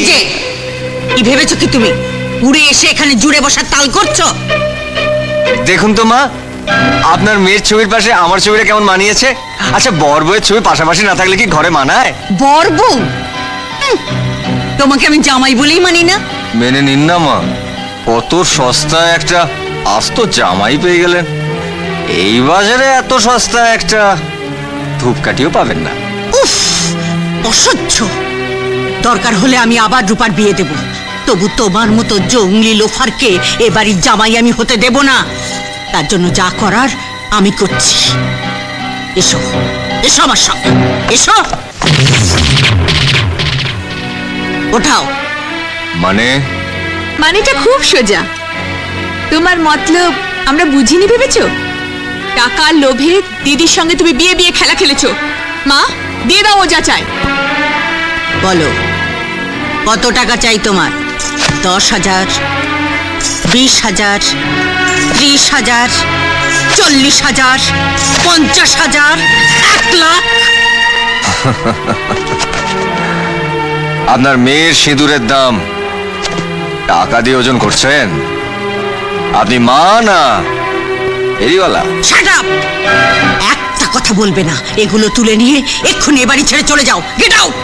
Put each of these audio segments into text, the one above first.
যে কি ভেবেছো কি তুমি উড়ে এসে এখানে জুড়ে বসার তাল করছো? দেখুন তো মা, আপনার মেয়ের ছবির পাশে আমার ছবিটা কেমন মানিয়েছে। আচ্ছা, বর বউয়ের ছবি পাশাপাশি না থাকলে কি ঘরে মানায়? বর বউ? তোমাকে আমি জামাই বলেই মানি না। মেনে নিন না মা, কত সস্তায় একটা আস্ত জামাই পেয়ে গেলেন। এই বাজারে এত সস্তা একটা ধূপকাঠিও পাবেন না। উফ, অসহ্য। দরকার হলে আমি আবার রূপার বিয়ে দেব, তবু তোমার মতো জঙ্গলি লোফারকে এ বাড়ির জামাই আমি হতে দেব না। তার জন্য যা করার আমি করছি। এসো এসো আমার সঙ্গে, এসো। ওঠাও। মানেটা খুব সোজা। তোমার মতলব আমরা বুঝিনি ভেবেছো? টাকার লোভে দিদির সঙ্গে তুমি বিয়ে বিয়ে খেলা খেলেছো। মা, দিয়ে দাও ও যা চাই। বলো, কত টাকা চাই তোমার? 10,000, 20,000, 30,000, 40,000, 50,000, 1 লাখ? আপনার মেয়ের সিঁদুরের দাম টাকা দিয়ে ওজন করছেন? আপনি মা না এরিওয়ালা? Shut up! একটা কথা বলবে না। এগুলো তুলে নিয়ে এক্ষুনি এ বাড়ি ছেড়ে চলে যাও। Get out!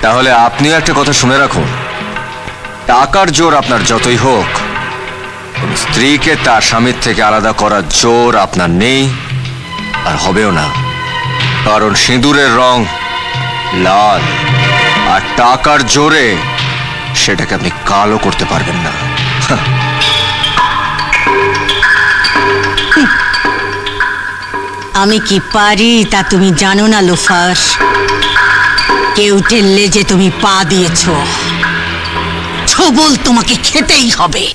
তাহলে আপনিও একটা কথা শুনে রাখুন, টাকার জোর আপনার যতই হোক, স্ত্রীকে তার স্বামীর থেকে আলাদা করার জোর আপনার নেই আর হবেও না। কারণ সিঁদুরের রং লাল, আর টাকার জোরে সেটাকে আপনি কালো করতে পারবেন না। আমি কি পারি তা তুমি জানো না লোফার। কেউ ঠেললে যে তুমি পা দিয়েছ, ছবল তোমাকে খেতেই হবে।